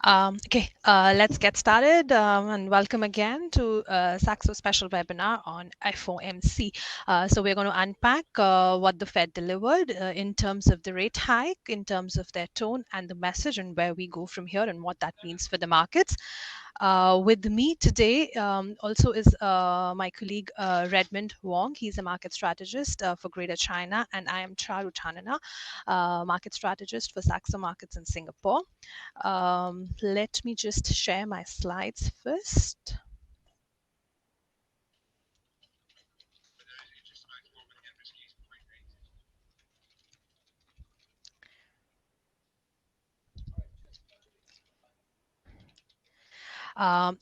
Okay, let's get started and welcome again to Saxo special webinar on FOMC. So we're going to unpack what the Fed delivered in terms of the rate hike, in terms of their tone and the message and where we go from here and what that means for the markets. With me today also is my colleague Redmond Wong. He's a market strategist for Greater China, and I am Charu, market strategist for Saxo Markets in Singapore. Let me just share my slides first.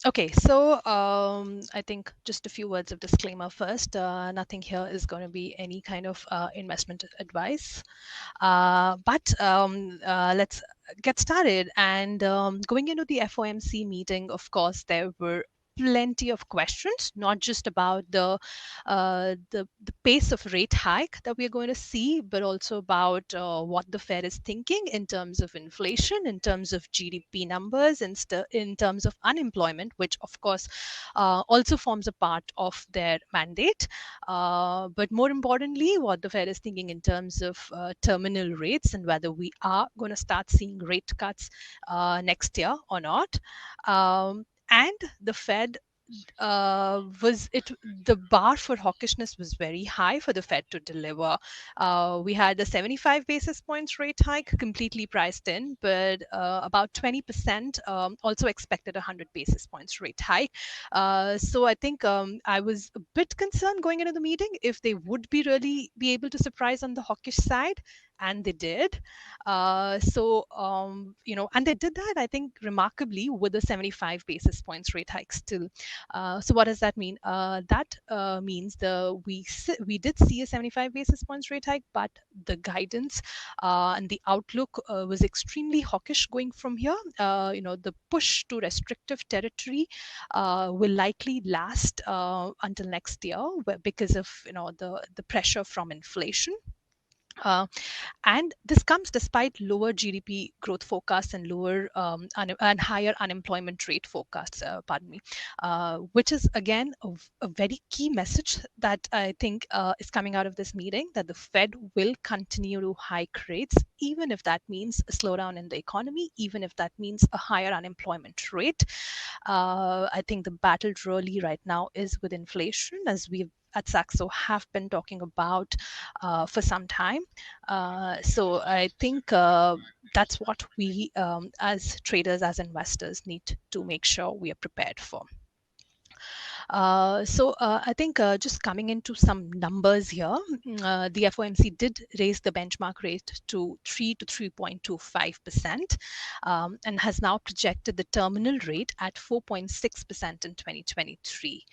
Okay, so I think just a few words of disclaimer first. Nothing here is going to be any kind of investment advice. But let's get started. And going into the FOMC meeting, of course, there were plenty of questions, not just about the pace of rate hike that we are going to see, but also about what the Fed is thinking in terms of inflation, in terms of GDP numbers, in terms of unemployment, which of course also forms a part of their mandate. But more importantly, what the Fed is thinking in terms of terminal rates and whether we are going to start seeing rate cuts next year or not. And the Fed the bar for hawkishness was very high for the Fed to deliver. We had the 75 basis points rate hike completely priced in, but about 20% also expected a 100 basis points rate hike. So I think I was a bit concerned going into the meeting if they would really be able to surprise on the hawkish side, and they did. And they did that, I think, remarkably with a 75 basis points rate hike still. So what does that mean? That means we did see a 75 basis points rate hike, but the guidance and the outlook was extremely hawkish going from here. The push to restrictive territory will likely last until next year because of the pressure from inflation. And this comes despite lower GDP growth forecasts and and higher unemployment rate forecasts, which is again a very key message that I think is coming out of this meeting, that the Fed will continue to hike rates, even if that means a slowdown in the economy, even if that means a higher unemployment rate. I think the battle really right now is with inflation, as we've at Saxo have been talking about for some time. So I think that's what we as traders, as investors, need to make sure we are prepared for. I think just coming into some numbers here, the FOMC did raise the benchmark rate to 3 to 3.25%, and has now projected the terminal rate at 4.6% in 2023.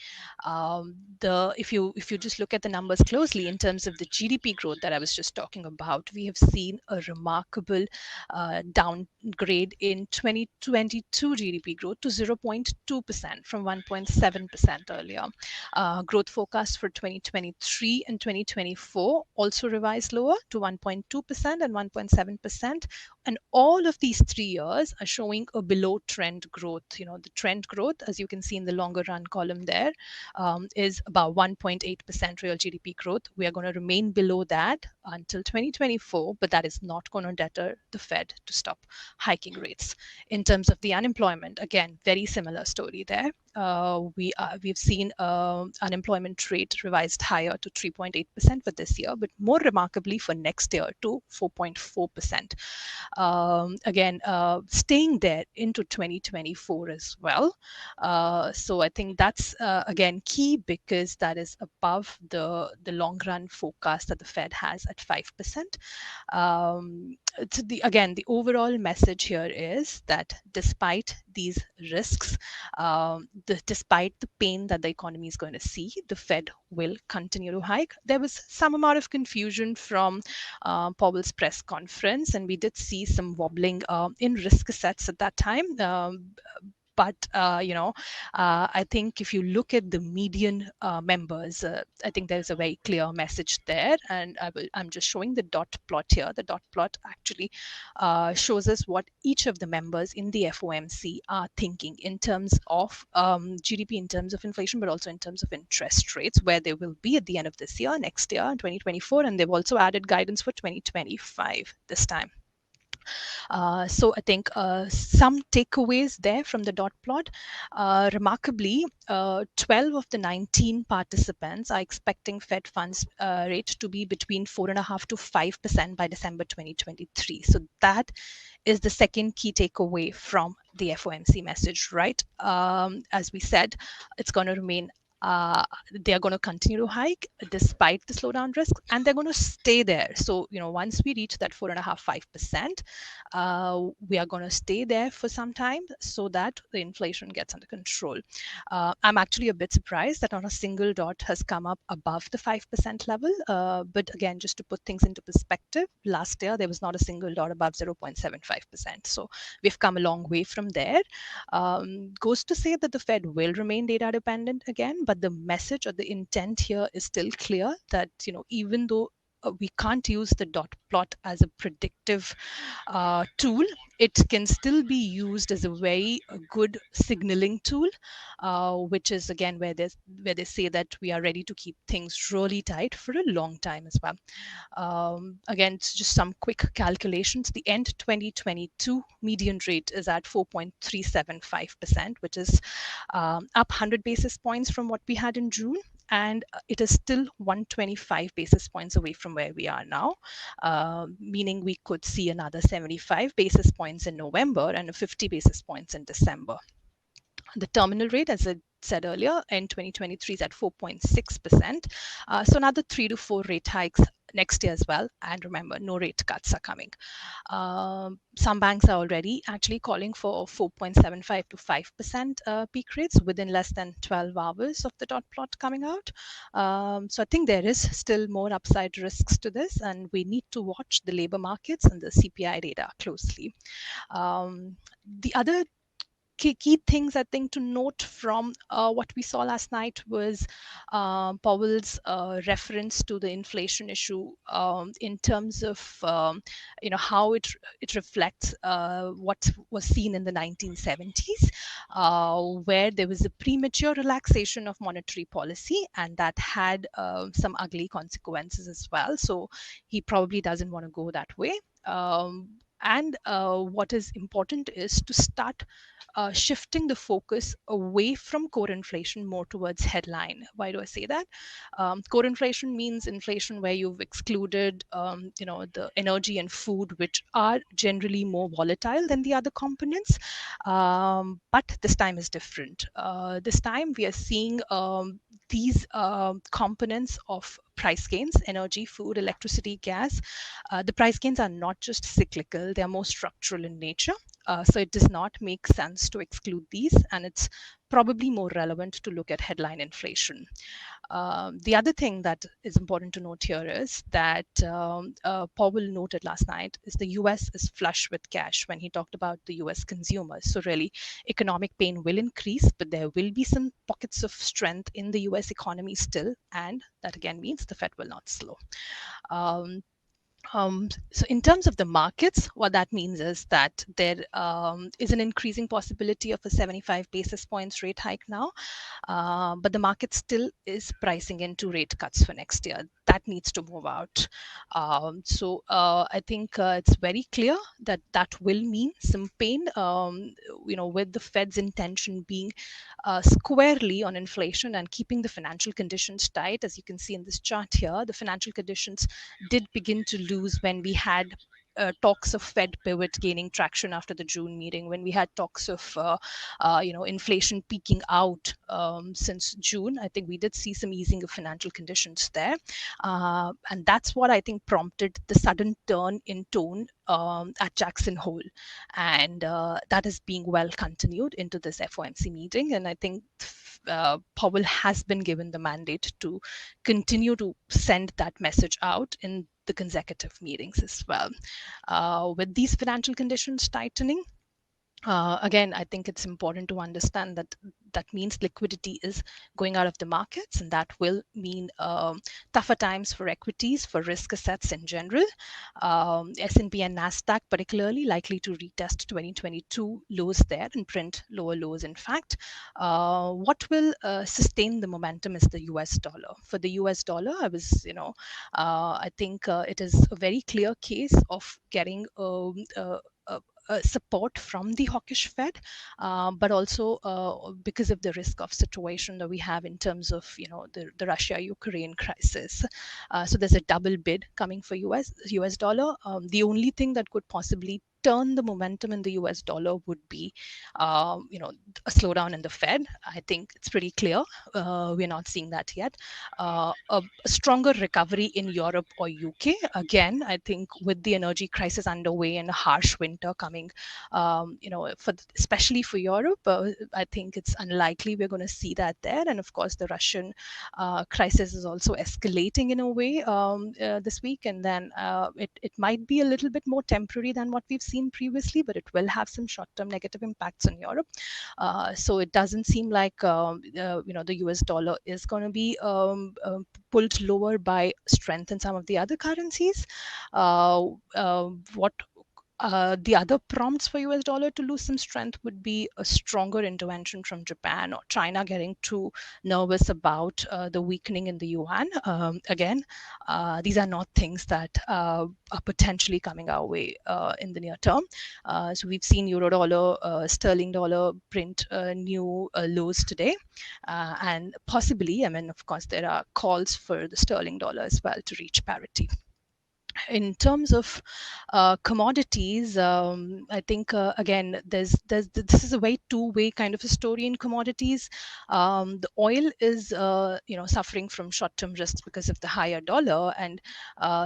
If you just look at the numbers closely in terms of the GDP growth that I was just talking about, we have seen a remarkable downgrade in 2022 GDP growth to 0.2% from 1.7% earlier. Growth forecast for 2023 and 2024 also revised lower to 1.2% and 1.7%. And all of these 3 years are showing a below trend growth. The trend growth, as you can see in the longer run column there, is about 1.8% real GDP growth. We are going to remain below that until 2024, but that is not going to deter the Fed to stop hiking rates. In terms of the unemployment, again, very similar story there. We've seen unemployment rate revised higher to 3.8% for this year, but more remarkably for next year to 4.4%. Again, staying there into 2024 as well. So I think that's again key, because that is above the long run forecast that the Fed has at 5%. The overall message here is that despite these risks, despite the pain that the economy is going to see, the Fed will continue to hike. There was some amount of confusion from Powell's press conference, and we did see some wobbling in risk assets at that time. But I think if you look at the median members, I think there's a very clear message there, and I'm just showing the dot plot here. The dot plot actually shows us what each of the members in the FOMC are thinking in terms of GDP, in terms of inflation, but also in terms of interest rates, where they will be at the end of this year, next year, 2024, and they've also added guidance for 2025 this time. So I think some takeaways there from the dot plot. Remarkably, 12 of the 19 participants are expecting Fed funds rate to be between 4.5% to 5% by December 2023. So that is the second key takeaway from the FOMC message, right? As we said, it's going to remain they are going to continue to hike despite the slowdown risk, and they're going to stay there. So, once we reach that 4.5%, 5%, we are going to stay there for some time so that the inflation gets under control. I'm actually a bit surprised that not a single dot has come up above the 5% level. But again, just to put things into perspective, last year there was not a single dot above 0.75%. So we've come a long way from there. Goes to say that the Fed will remain data dependent again, but the message or the intent here is still clear that, even though we can't use the dot plot as a predictive tool, it can still be used as a very good signaling tool, which is again where they say that we are ready to keep things really tight for a long time as well. Again, it's just some quick calculations. The end 2022 median rate is at 4.375%, which is up 100 basis points from what we had in June. And it is still 125 basis points away from where we are now, meaning we could see another 75 basis points in November and 50 basis points in December. The terminal rate, as I said earlier, in 2023 is at 4.6%. So another 3 to 4 rate hikes next year as well. And remember, no rate cuts are coming. Some banks are already actually calling for 4.75 to 5% peak rates within less than 12 hours of the dot plot coming out. So I think there is still more upside risks to this, and we need to watch the labor markets and the CPI data closely. The other key things I think to note from what we saw last night was Powell's reference to the inflation issue in terms of how it reflects what was seen in the 1970s, where there was a premature relaxation of monetary policy, and that had some ugly consequences as well. So he probably doesn't want to go that way. And what is important is to start shifting the focus away from core inflation more towards headline. Why do I say that? Core inflation means inflation where you've excluded, the energy and food, which are generally more volatile than the other components. But this time is different. This time we are seeing these components of price gains: energy, food, electricity, gas. The price gains are not just cyclical, they are more structural in nature. So it does not make sense to exclude these, and it's probably more relevant to look at headline inflation. The other thing that is important to note here is that Powell noted last night is the US is flush with cash when he talked about the US consumers. So really, economic pain will increase, but there will be some pockets of strength in the US economy still, and that again means the Fed will not slow. So in terms of the markets, what that means is that there is an increasing possibility of a 75 basis points rate hike now, but the market still is pricing in 2 rate cuts for next year. That needs to move out. So I think it's very clear that that will mean some pain, with the Fed's intention being squarely on inflation and keeping the financial conditions tight. As you can see in this chart here, the financial conditions did begin to lose when we had talks of Fed pivot gaining traction after the June meeting, when we had talks of inflation peaking out since June. I think we did see some easing of financial conditions there, and that's what I think prompted the sudden turn in tone at Jackson Hole, and that is being well continued into this FOMC meeting. And I think Powell has been given the mandate to continue to send that message out in the consecutive meetings as well. With these financial conditions tightening, Again, I think it's important to understand that that means liquidity is going out of the markets, and that will mean tougher times for equities, for risk assets in general. S&P and Nasdaq particularly likely to retest 2022 lows there and print lower lows. In fact, what will sustain the momentum is the U.S. dollar. For the U.S. dollar, I think it is a very clear case of getting support from the hawkish Fed, but also because of the risk of situation that we have in terms of the Russia-Ukraine crisis. So there's a double bid coming for US dollar. The only thing that could possibly turn the momentum in the US dollar would be, a slowdown in the Fed. I think it's pretty clear. We're not seeing that yet. A stronger recovery in Europe or UK. Again, I think with the energy crisis underway and a harsh winter coming, especially for Europe, I think it's unlikely we're going to see that there. And of course, the Russian crisis is also escalating in a way this week. And then it might be a little bit more temporary than what we've seen previously, but it will have some short-term negative impacts on Europe. So it doesn't seem like the US dollar is going to be pulled lower by strength in some of the other currencies. What the other prompts for US dollar to lose some strength would be a stronger intervention from Japan or China getting too nervous about the weakening in the yuan. Again, these are not things that are potentially coming our way in the near term. So we've seen euro dollar, sterling dollar print new lows today. And possibly, of course, there are calls for the sterling dollar as well to reach parity. In terms of commodities, I think again, this is a very two-way kind of a story in commodities. The oil is suffering from short-term risks because of the higher dollar, and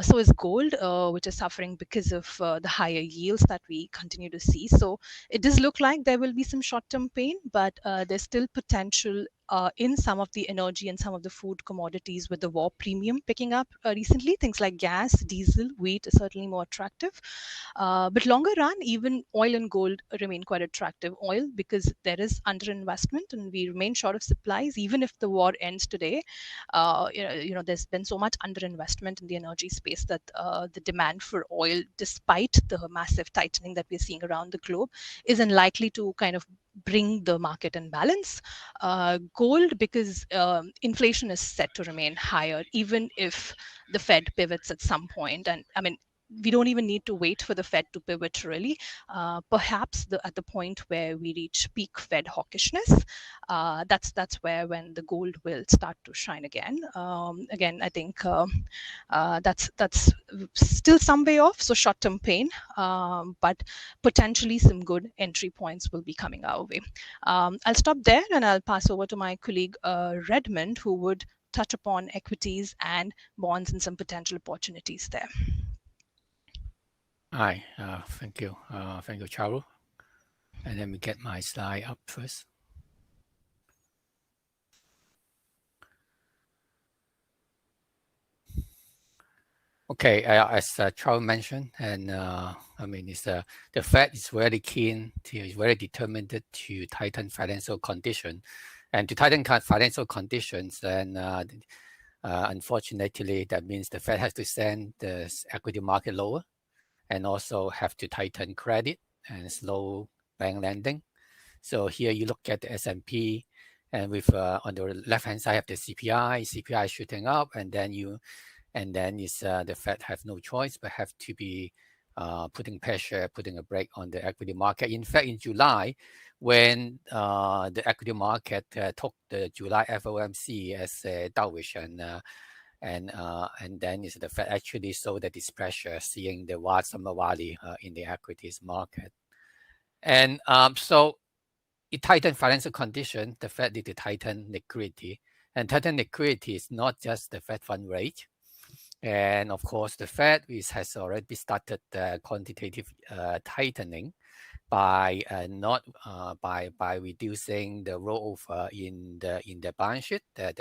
so is gold, which is suffering because of the higher yields that we continue to see. So it does look like there will be some short-term pain, but there's still potential in some of the energy and some of the food commodities with the war premium picking up recently. Things like gas, diesel, wheat is certainly more attractive. But longer run, even oil and gold remain quite attractive. Oil, because there is underinvestment and we remain short of supplies, even if the war ends today. There's been so much underinvestment in the energy space that the demand for oil, despite the massive tightening that we're seeing around the globe, is unlikely to kind of bring the market in balance. Gold, because inflation is set to remain higher, even if the Fed pivots at some point. And we don't even need to wait for the Fed to pivot, really. Perhaps at the point where we reach peak Fed hawkishness, that's where when the gold will start to shine again. Again, I think that's still some way off, so short-term pain, but potentially some good entry points will be coming our way. I'll stop there and I'll pass over to my colleague Redmond, who would touch upon equities and bonds and some potential opportunities there. Hi, thank you. Thank you, Charu. And let me get my slide up first. Okay, as Charu mentioned, and it's the Fed is very keen is very determined to tighten financial condition, and to tighten financial conditions, and unfortunately, that means the Fed has to send the equity market lower, and also have to tighten credit and slow bank lending. So here you look at the S&P, and with on the left hand side have the CPI shooting up, and then the Fed have no choice but have to be putting a brake on the equity market. In fact, in July, when the equity market took the July FOMC as a dovish, and then the Fed actually saw that this pressure, seeing the summer rally in the equities market. And so it tightened financial condition. The Fed did tighten liquidity. And tighten liquidity is not just the Fed fund rate. And of course, the Fed has already started quantitative tightening by reducing the rollover in the balance sheet, the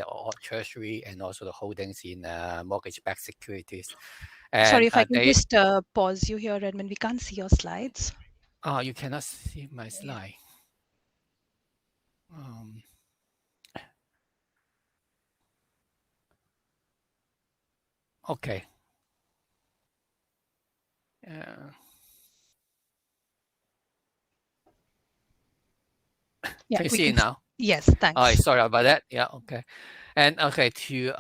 treasury, and also the holdings in mortgage-backed securities. And sorry, if I can just pause you here, Redmond. We can't see your slides. You cannot see my slide. Okay. Yeah, Can you we see it can. now? Yes, All right, thanks. sorry about that. Yeah, okay. And okay, to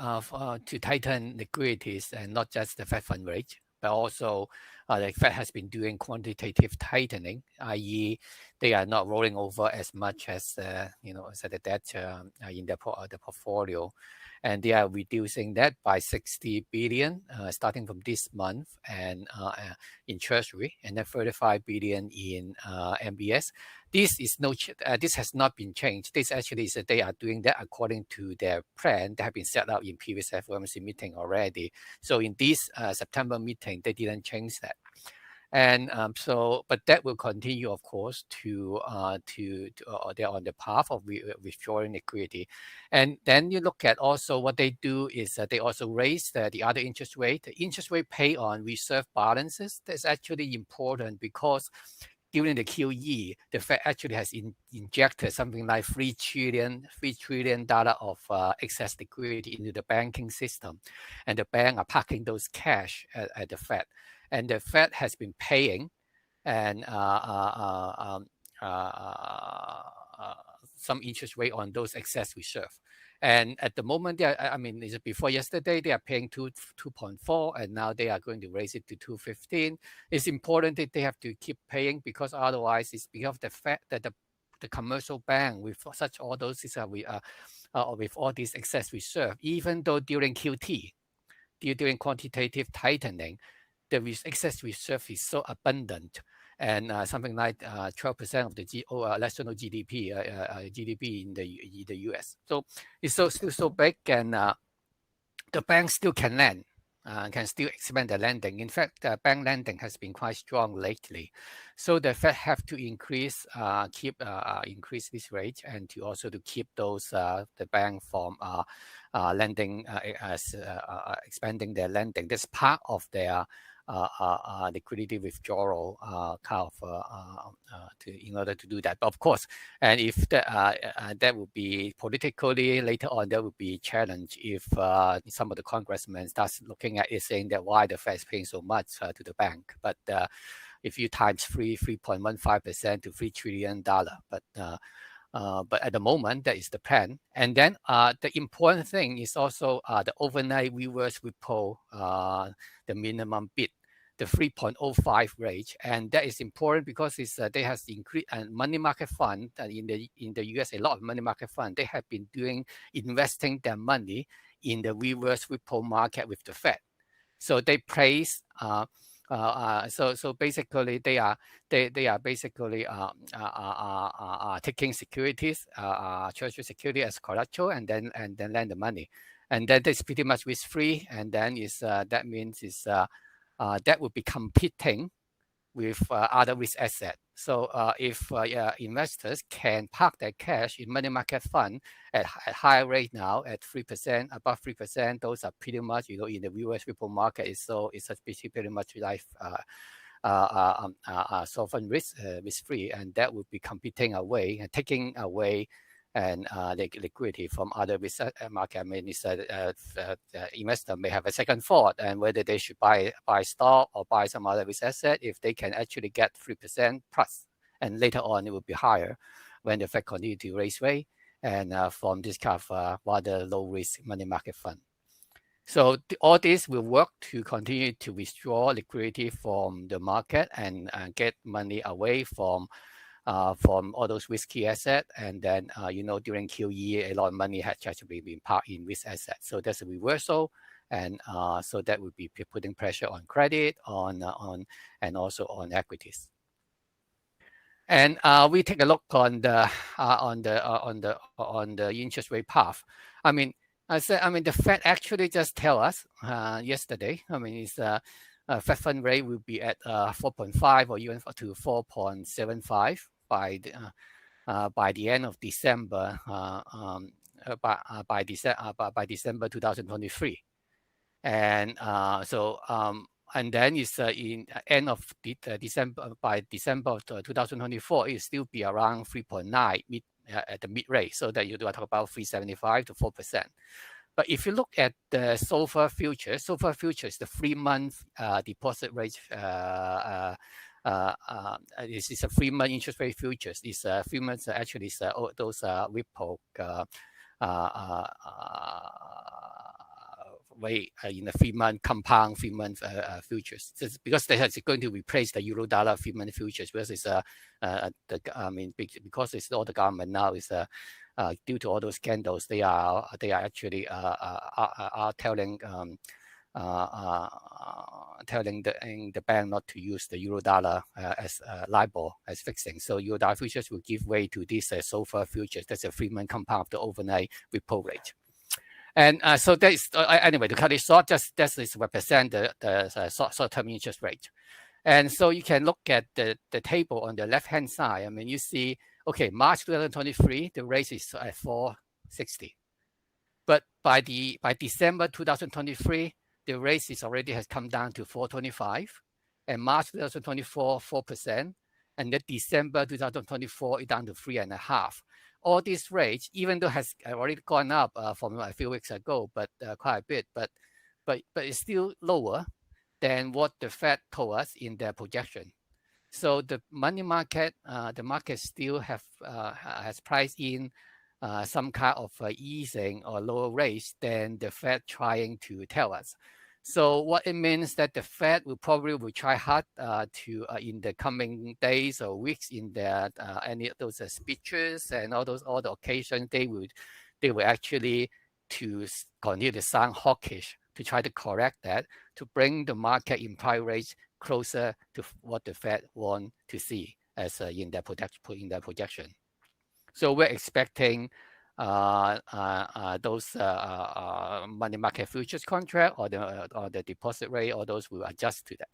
tighten liquidities and not just the Fed fund rate, but also the Fed has been doing quantitative tightening, i.e., they are not rolling over as much as as the debt in the portfolio, and they are reducing that by 60 billion starting from this month, and in Treasury, and then 35 billion in MBS. This has not been changed. This actually is that they are doing that according to their plan that have been set up in previous FOMC meeting already. So in this September meeting, they didn't change that. And but that will continue, of course, they're on the path of withdrawing liquidity. And then you look at also what they do is that they also raise the other interest rate. The interest rate pay on reserve balances. That's actually important because during the QE, the Fed actually has injected something like $3 trillion of excess liquidity into the banking system, and the bank are parking those cash at the Fed, and the Fed has been paying and some interest rate on those excess reserve. And at the moment, they are, I mean, before yesterday, they are paying 2.4, and now they are going to raise it to 2.15. It's important that they have to keep paying because otherwise, it's because of the fact that the commercial bank with such all those with all these excess reserve, even though during QT, during quantitative tightening, the excess reserve is so abundant, and something like 12% of the national GDP, GDP in the US. So it's still so big, and the bank still can lend. Can still expand the lending. In fact, bank lending has been quite strong lately, so the Fed have to increase this rate, and to also to keep those the bank from lending expanding their lending. That's part of their liquidity withdrawal in order to do that. But of course, and if that would be politically later on, there would be challenge if some of the congressmen starts looking at it, saying that why the Fed is paying so much to the bank. But if you times 3.15% to $3 trillion, but at the moment, that is the plan. And then the important thing is also the overnight reverse repo, the minimum bid, the 3.05 rate, and that is important because they has increased, and money market fund in the US, a lot of money market fund, they have been investing their money in the reverse repo market with the Fed. So they place so basically they are basically taking securities, treasury security as collateral, and then lend the money, and then that's pretty much risk free, and then that means that would be competing with other risk assets. So if investors can park their cash in money market fund at higher rate now at 3%, above 3%, those are pretty much in the US repo market it's pretty much like sovereign risk free, and that would be competing away and taking away and liquidity from other risk market. I mean, the investor may have a second thought and whether they should buy stock or buy some other risk asset if they can actually get 3% plus, and later on it will be higher when the Fed continue to raise rate and from this kind of rather low risk money market fund. So all this will work to continue to withdraw liquidity from the market and get money away from all those risky assets. And then, during QE, a lot of money has actually been parked in risk assets. So there's a reversal. And so that would be putting pressure on credit, and also on equities. And we take a look on the interest rate path. I mean, the Fed actually just tell us yesterday. I mean, it's Fed fund rate will be at 4.5 or even to 4.75 by the end of December. By December 2023, and and then it's in end of December, by December of 2024, it will still be around 3.9 mid, at the mid rate, so that you do talk about 3.75 to 4%. But if you look at the SOFR futures, the 3-month deposit rate, this is a 3-month interest rate futures. It's 3 months actually is those Ripple rate in the 3-month compound 3-month futures. Just because they are going to replace the euro dollar 3-month futures, because it's because it's all the government now is due to all those scandals, they are actually telling telling the bank not to use the euro dollar as LIBOR as fixing. So euro dollar futures will give way to this SOFR futures. That's a 3-month compound of the overnight repo rate. And so that is anyway, to cut it short, just that is represent the short-term interest rate. And so you can look at the table on the left-hand side. I mean, you see, okay, March 2023, the rate is at 4.60. But by December 2023, the rate is already has come down to 4.25. And March 2024, 4%. And then December 2024, it's down to 3.5. All these rates, even though has already gone up from a few weeks ago, but quite a bit, but it's still lower than what the Fed told us in their projection. So the money market, the market still has priced in some kind of easing or lower rates than the Fed trying to tell us. So what it means that the Fed will try hard to in the coming days or weeks in their any of those speeches and all the occasions, they will actually to continue to sound hawkish to try to correct that, to bring the market implied rates closer to what the Fed want to see as in their projection. So we're expecting those money market futures contract or the deposit rate, or those will adjust to that.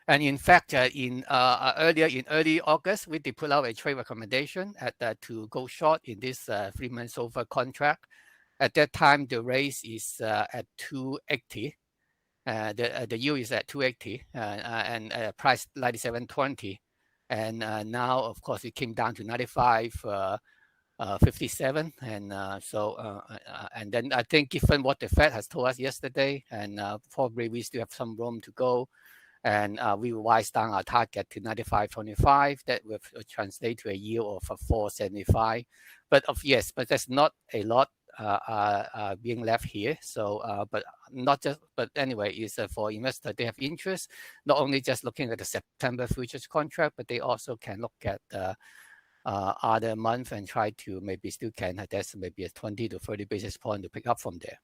And in fact, earlier in early August, we did put out a trade recommendation to go short in this 3-month SOFR contract. At that time, the rate is at 280. The yield is at 280 and priced 97.20. And now, of course, it came down to 95.57. And and then I think given what the Fed has told us yesterday, and probably we still have some room to go, and we will wise down our target to 95.25. That will translate to a yield of 4.75. But yes, but that's not a lot being left here. So, but anyway, is for investors, they have interest, not only just looking at the September futures contract, but they also can look at other month and try to maybe still can, that's maybe a 20 to 30 basis point to pick up from there.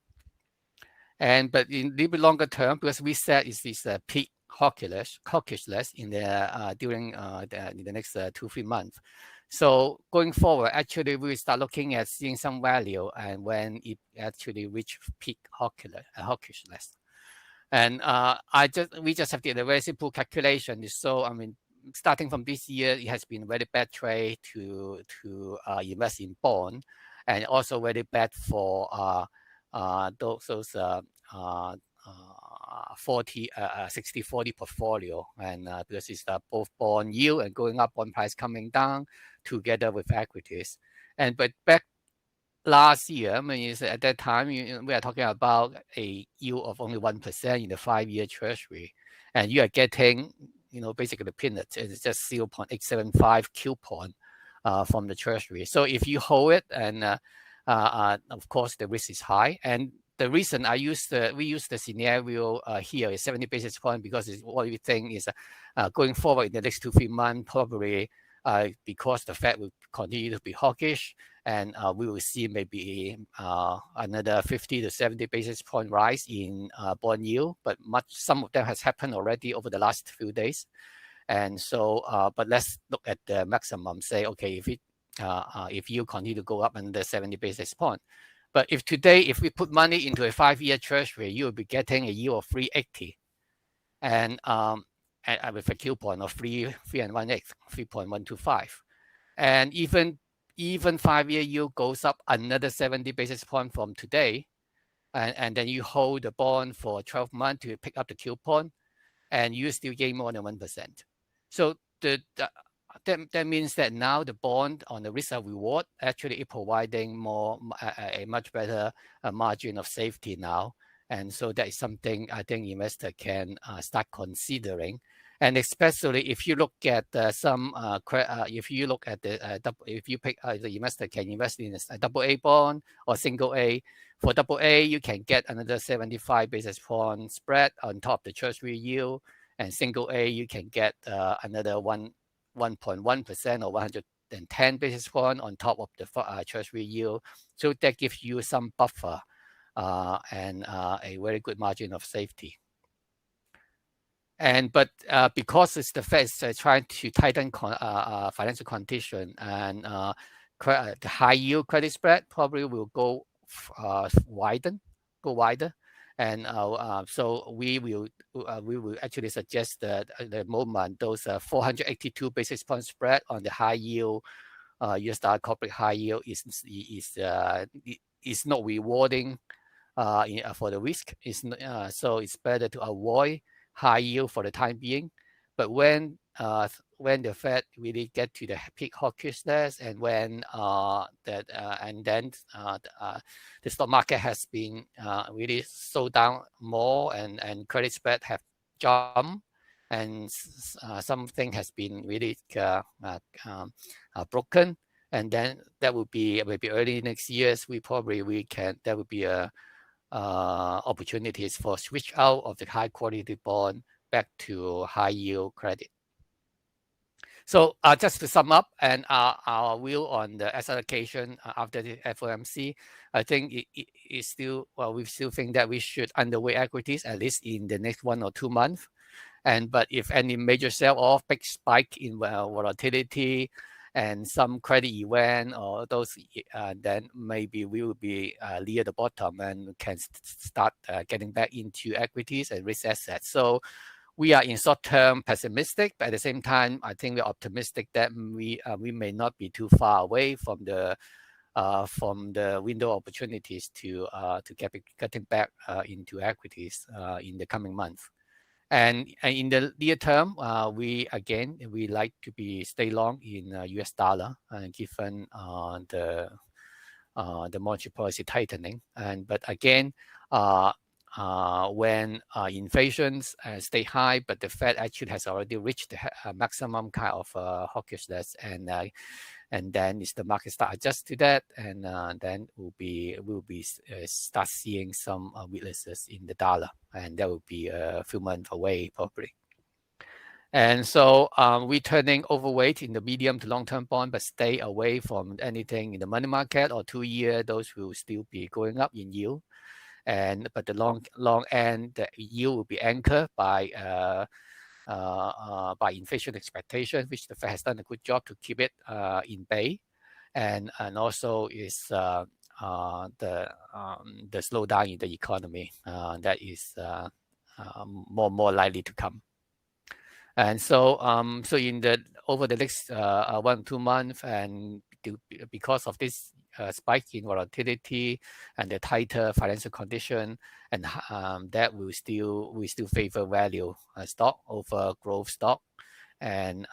But in a little bit longer term, because we said is this peak hawkishness in the during the next 2-3 months. So going forward, actually, we will start looking at seeing some value and when it actually reach peak hawkishness. And we just have to do a very simple calculation. So I mean, starting from this year, it has been a very bad trade to invest in bond, and also very bad for those 60-40 portfolio, and because it's both bond yield and going up, bond price coming down together with equities. But back last year, I mean, at that time, we are talking about a yield of only 1% in the 5-year Treasury, and you are getting, basically the peanuts. It's just 0.875 coupon from the Treasury. So if you hold it, and of course the risk is high. And the reason we use the scenario here is 70 basis point, because it's what we think is going forward in the next 2-3 months, probably because the Fed will continue to be hawkish, and we will see maybe another 50 to 70 basis point rise in bond yield, but some of them has happened already over the last few days. And so, but let's look at the maximum. Say, okay, if you continue to go up under 70 basis point. But if we put money into a 5-year Treasury, you will be getting a yield of 3.80, and with a coupon of 3 1/8, 3.125, and even 5-year yield goes up another 70 basis point from today, and then you hold the bond for 12 months to pick up the coupon, and you still gain more than 1%. So that means that now the bond on the risk of reward actually is providing a much better margin of safety now. And so that is something I think investor can start considering. And especially if you look at if you look at if you pick the investor can invest in a double A bond or single A. For double A, you can get another 75 basis point spread on top of the treasury yield, and single A you can get another 1.1% or 110 basis point on top of the treasury yield. So that gives you some buffer and a very good margin of safety. But because it's the Fed trying to tighten financial condition, and the high yield credit spread probably will go wider, and so we will actually suggest that at the moment those 482 basis point spread on the high yield US dollar corporate high yield is not rewarding for the risk. So it's better to avoid high yield for the time being. But when the Fed really get to the peak hawkishness, and when the stock market has been really slowed down more, and credit spread have jumped, and something has been really broken, and then that will be maybe early next year. There will be a opportunities for switch out of the high quality bond back to high yield credit. So just to sum up, and our view on the asset allocation after the FOMC, I think we still think that we should underweight equities at least in the next 1 or 2 months. But if any major sell-off, big spike in volatility, and some credit event or those, then maybe we will be near the bottom and can start getting back into equities and risk assets. So we are in short term pessimistic, but at the same time, I think we're optimistic that we may not be too far away from the window opportunities to getting back into equities in the coming months. And in the near term, we like to stay long in US dollar, given the monetary policy tightening. But again, when inflation stay high, but the Fed actually has already reached the maximum kind of hawkishness, and then is the market start adjust to that, and then we'll be start seeing some weaknesses in the dollar, and that will be a few months away probably. And so we turning overweight in the medium to long term bond, but stay away from anything in the money market or 2-year. Those will still be going up in yield, but the long end, the yield will be anchored by inflation expectation, which the Fed has done a good job to keep it in bay, and also is the slowdown in the economy that is more likely to come. And so over the next 1-2 months, and because of this spike in volatility and the tighter financial condition, and that we still favor value stock over growth stock. And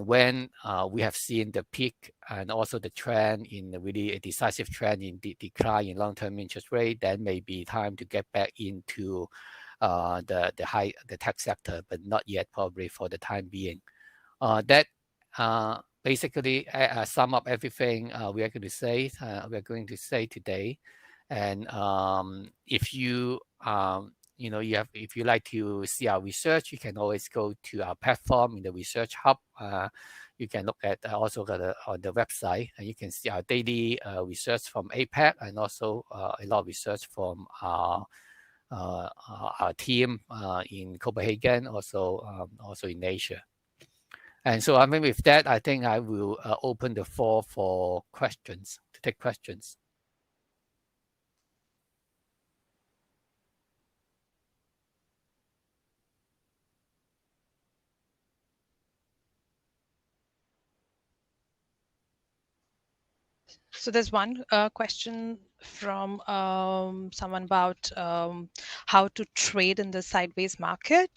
when we have seen the peak and also the trend in really a decisive trend in the decline in long-term interest rate, then may be time to get back into the tech sector, but not yet probably for the time being. That basically sum up everything we are going to say today. And if you if you like to see our research, you can always go to our platform in the research hub. You can look at also on the website, and you can see our daily research from APAC, and also a lot of research from our team in Copenhagen, also in Asia. And so I mean, with that, I think I will open the floor for questions, to take questions. So there's one question from someone about how to trade in the sideways market.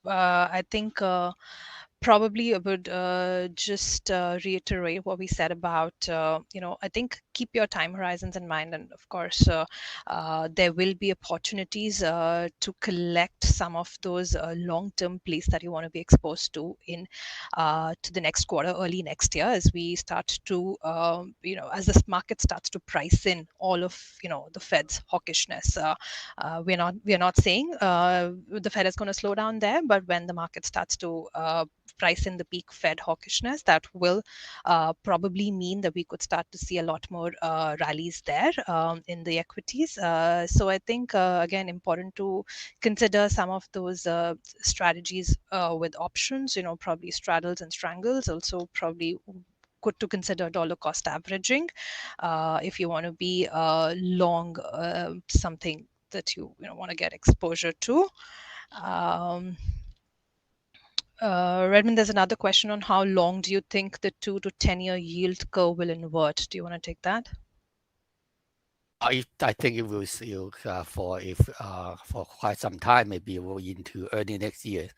I think probably I would just reiterate what we said about, I think keep your time horizons in mind. And of course, there will be opportunities to collect some of those long-term plays that you want to be exposed to in to the next quarter, early next year, as we start to, as the market starts to price in all of, the Fed's hawkishness. We're not saying the Fed is going to slow down there, but when the market starts to price in the peak Fed hawkishness, that will probably mean that we could start to see a lot more rallies there in the equities. So I think, again, important to consider some of those strategies with options, probably straddles and strangles. Also, probably good to consider dollar cost averaging if you want to be long something that you want to get exposure to. Um, Redmond, there's another question on how long do you think the 2 to 10-year yield curve will invert? Do you want to take that? I think it will still for quite some time, maybe we'll into early next year.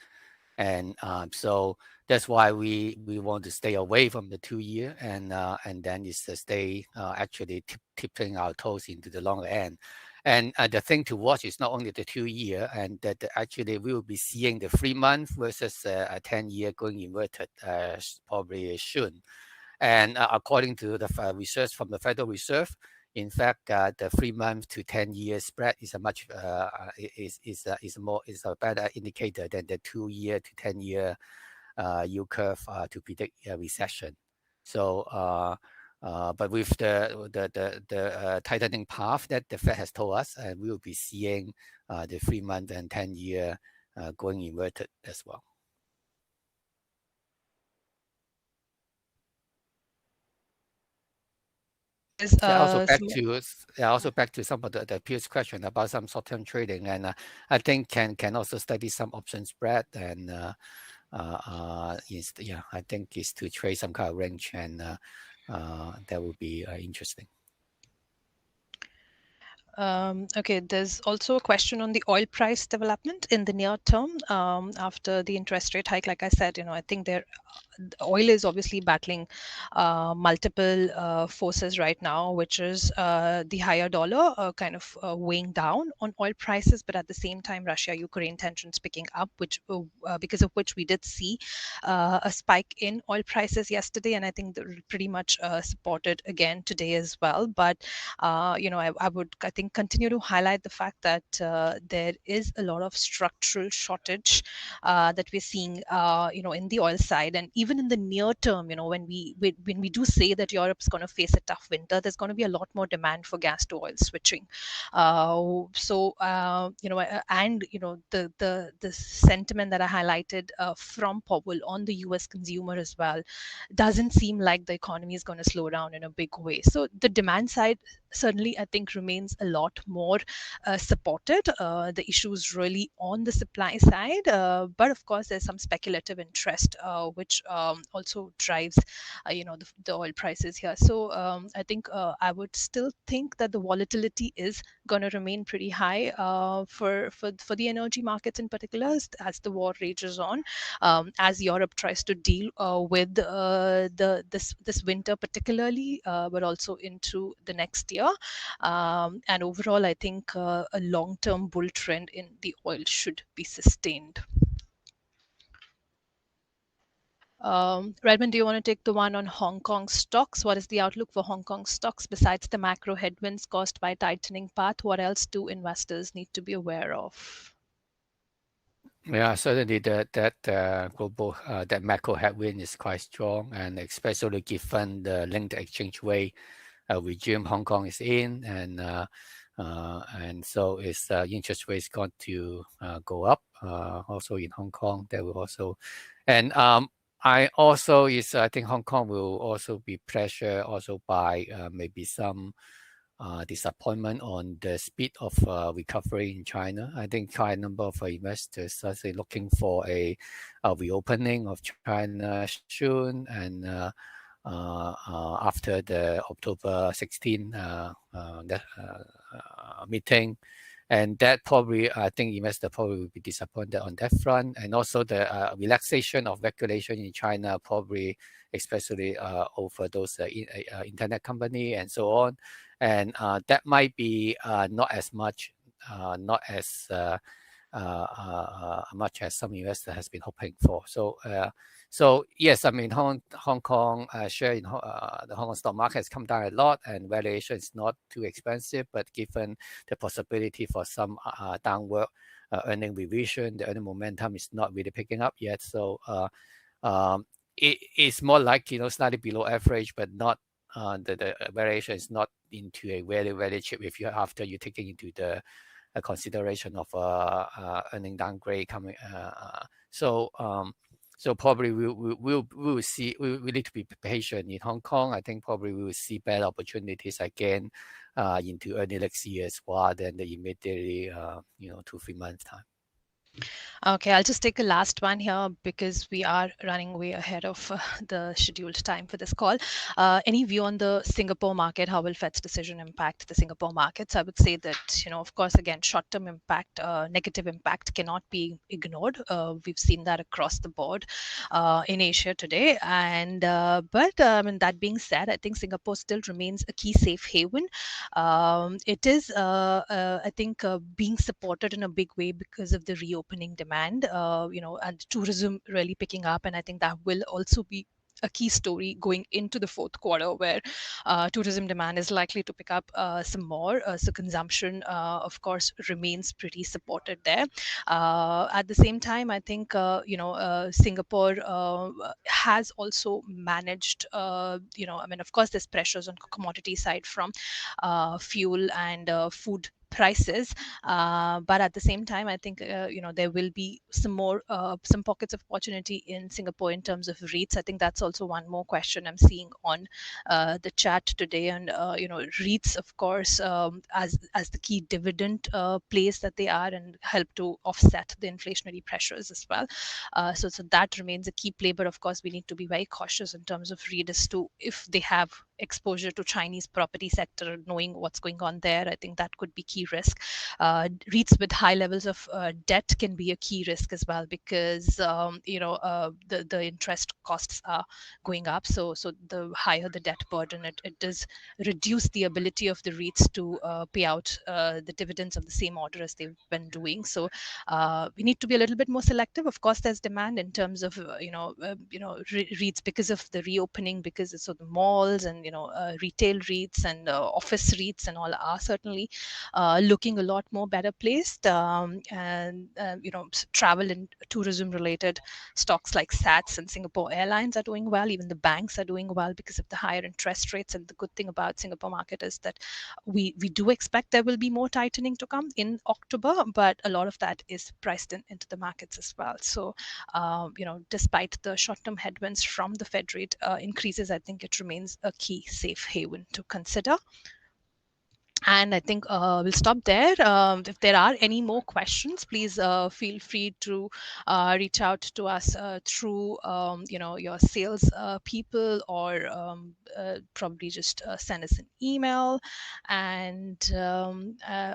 And so that's why we want to stay away from the 2 year, and then is to stay actually tipping our toes into the longer end. And the thing to watch is not only the 2 year, and that actually we will be seeing the 3 month versus a 10 year going inverted probably soon. And according to the research from the Federal Reserve, in fact, the 3 month to 10 year spread is a much is a better indicator than the 2 year to 10 year yield curve to predict a recession. So, but with the tightening path that the Fed has told us, we will be seeing the 3 month and 10 year going inverted as well. There's Also back to some of the previous question about some short-term trading, and I think can also study some option spread, and I think is to trade some kind of range, and that would be interesting. Okay, there's also a question on the oil price development in the near term after the interest rate hike. Like I said, I think oil is obviously battling multiple forces right now, which is the higher dollar kind of weighing down on oil prices, but at the same time, Russia-Ukraine tensions picking up, which because of which we did see a spike in oil prices yesterday, and I think they're pretty much supported again today as well. But I think continue to highlight the fact that there is a lot of structural shortage that we're seeing, in the oil side, and even in the near term, when we do say that Europe's going to face a tough winter, there's going to be a lot more demand for gas to oil switching. The sentiment that I highlighted from Powell on the U.S. consumer as well doesn't seem like the economy is going to slow down in a big way. So the demand side certainly, I think, remains a lot more supported. The issue is really on the supply side, but of course, there's some speculative interest, which also drives, the oil prices here. So I think I would still think that the volatility is going to remain pretty high for the energy markets in particular, as the war rages on, as Europe tries to deal with this winter particularly, but also into the next year. And overall, I think a long-term bull trend in the oil should be sustained. Redmond, do you want to take the one on Hong Kong stocks? What is the outlook for Hong Kong stocks besides the macro headwinds caused by tightening path? What else do investors need to be aware of? Yeah, certainly that global that macro headwind is quite strong, and especially given the linked exchange rate regime Hong Kong is in, and so its interest rates going to go up also in Hong Kong. That will also, and I think Hong Kong will also be pressured also by maybe some disappointment on the speed of recovery in China. I think quite a number of investors are looking for a reopening of China soon, and after the October 16 meeting. And that probably, I think investors probably will be disappointed on that front. And also the relaxation of regulation in China, probably especially over those internet company and so on. And that might be not as much, not as much as some investor has been hoping for. So yes, I mean Hong Kong share in the Hong Kong stock market has come down a lot, and valuation is not too expensive. But given the possibility for some downward earning revision, the earning momentum is not really picking up yet. So it's more like slightly below average, but not the valuation is not into a very cheap if you after you taking into the consideration of earning downgrade coming. So probably we'll see. We need to be patient in Hong Kong. I think probably we will see better opportunities again into early next year rather than the immediately 2-3 months time. Okay, I'll just take a last one here because we are running way ahead of the scheduled time for this call. Any view on the Singapore market? How will Fed's decision impact the Singapore markets? I would say that, of course, again, short-term impact, negative impact cannot be ignored. We've seen that across the board in Asia today. And but that being said, I think Singapore still remains a key safe haven. It is, I think, being supported in a big way because of the reopening demand, and tourism really picking up. And I think that will also be a key story going into the fourth quarter, where tourism demand is likely to pick up some more. So consumption, of course, remains pretty supported there. At the same time, I think Singapore has also managed. Of course, there's pressures on commodity side from fuel and food prices, but at the same time, I think there will be some pockets of opportunity in Singapore in terms of REITs. I think that's also one more question I'm seeing on the chat today. And REITs, of course, as the key dividend plays that they are, and help to offset the inflationary pressures as well. So that remains a key play. But of course, we need to be very cautious in terms of REIT as to if they have exposure to Chinese property sector, knowing what's going on there. I think that could be key risk. REITs with high levels of debt can be a key risk as well, because the interest costs are going up. So the higher the debt burden, it does reduce the ability of the REITs to pay out the dividends of the same order as they've been doing. So we need to be a little bit more selective. Of course, there's demand in terms of REITs because of the reopening, because it's the malls and retail REITs and office REITs and all are certainly looking a lot more better placed. Travel and tourism related stocks like SATS and Singapore Airlines are doing well. Even the banks are doing well because of the higher interest rates. And the good thing about Singapore market is that we do expect there will be more tightening to come in October, but a lot of that is priced into the markets as well. So despite the short-term headwinds from the Fed rate increases, I think it remains a key safe haven to consider. And I think we'll stop there. If there are any more questions, please feel free to reach out to us through your sales people, or probably just send us an email. And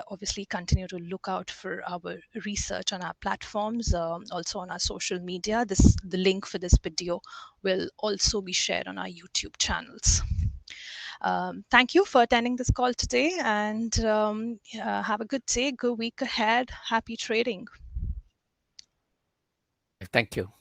obviously continue to look out for our research on our platforms, also on our social media. The link for this video will also be shared on our YouTube channels. Thank you for attending this call today, and have a good day, good week ahead. Happy trading. Thank you.